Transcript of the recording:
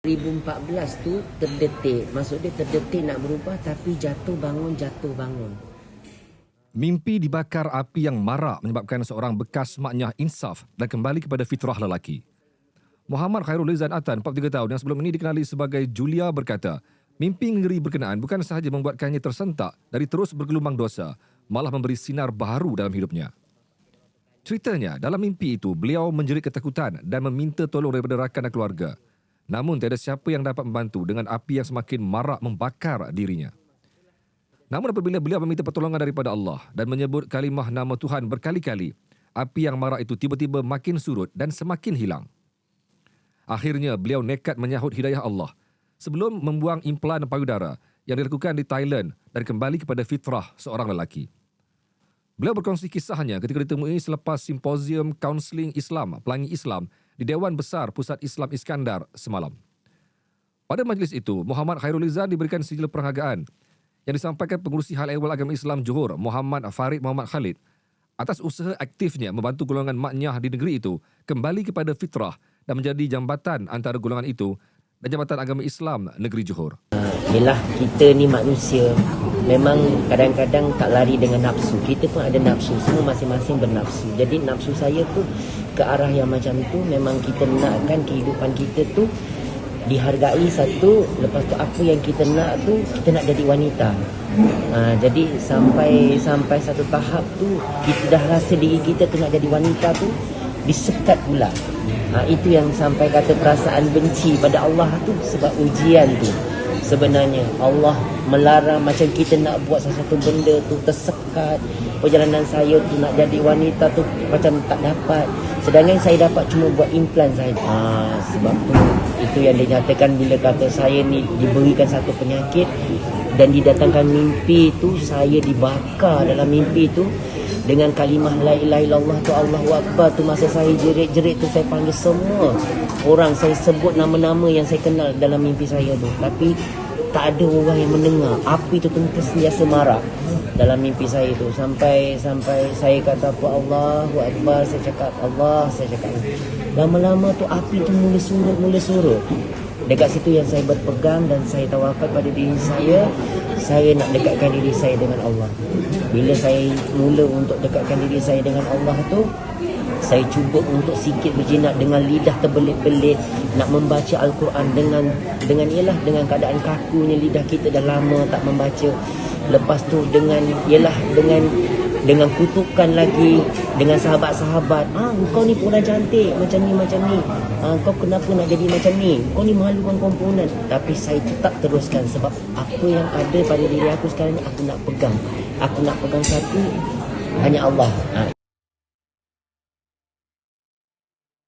2014 tu terdetik. Maksud dia terdetik nak berubah tapi jatuh bangun, jatuh bangun. Mimpi dibakar api yang marak menyebabkan seorang bekas maknyah insaf dan kembali kepada fitrah lelaki. Muhammad Khairul Izan Atan, 43 tahun, yang sebelum ini dikenali sebagai Julia, berkata, mimpi ngeri berkenaan bukan sahaja membuatkannya tersentak dari terus bergelumang dosa, malah memberi sinar baru dalam hidupnya. Ceritanya, dalam mimpi itu, beliau menjerit ketakutan dan meminta tolong daripada rakan dan keluarga. Namun, tiada siapa yang dapat membantu dengan api yang semakin marak membakar dirinya. Namun apabila beliau meminta pertolongan daripada Allah dan menyebut kalimah nama Tuhan berkali-kali, api yang marak itu tiba-tiba makin surut dan semakin hilang. Akhirnya, beliau nekat menyahut hidayah Allah sebelum membuang implan payudara yang dilakukan di Thailand dan kembali kepada fitrah seorang lelaki. Beliau berkongsi kisahnya ketika ditemui selepas simposium kaunseling Islam, Pelangi Islam di Dewan Besar Pusat Islam Iskandar semalam. Pada majlis itu, Muhammad Khairul Izan diberikan sijil penghargaan yang disampaikan Pengerusi Hal Ehwal Agama Islam Johor, Muhammad Farid Muhammad Khalid, atas usaha aktifnya membantu golongan maknyah di negeri itu kembali kepada fitrah dan menjadi jambatan antara golongan itu dan Jabatan Agama Islam Negeri Johor. Yelah, kita ni manusia, memang kadang-kadang tak lari dengan nafsu. Kita pun ada nafsu, semua masing-masing bernafsu. Jadi nafsu saya tu ke arah yang macam tu. Memang kita nakkan kehidupan kita tu dihargai satu. Lepas tu apa yang kita nak tu, kita nak jadi wanita. Jadi sampai satu tahap tu kita dah rasa diri kita tu nak jadi wanita tu disekat pula. Itu yang sampai kata perasaan benci pada Allah tu sebab ujian tu. Sebenarnya Allah melarang macam kita nak buat sesuatu benda tu tersekat. Perjalanan saya tu nak jadi wanita tu macam tak dapat. Sedangkan saya dapat cuma buat implan saja. Sebab tu itu yang dinyatakan bila kata saya ni diberikan satu penyakit dan didatangkan mimpi tu, saya dibakar dalam mimpi tu dengan kalimah la ilaha illallah tu, Allahu Akbar tu. Masa saya jerit-jerit tu, saya panggil semua orang, saya sebut nama-nama yang saya kenal dalam mimpi saya tu, tapi tak ada orang yang mendengar. Api tu sentiasa marak dalam mimpi saya tu, sampai saya kata apa, Allahu Akbar, saya cakap Allah, saya cakap. Lama-lama tu api tu mula surut. Dekat situ yang saya berpegang dan saya tawakal pada diri saya nak dekatkan diri saya dengan Allah. Bila saya mula untuk dekatkan diri saya dengan Allah tu, saya cuba untuk sikit berjinak dengan lidah terbelit-belit nak membaca Al-Quran dengan keadaan kakunya lidah kita dah lama tak membaca. Lepas tu dengan kutukan lagi dengan sahabat-sahabat, kau ni pula cantik macam ni, kau kenapa nak jadi macam ni, kau ni malukan komponen. Tapi saya tetap teruskan sebab apa yang ada pada diri aku sekarang ni aku nak pegang satu, hanya Allah.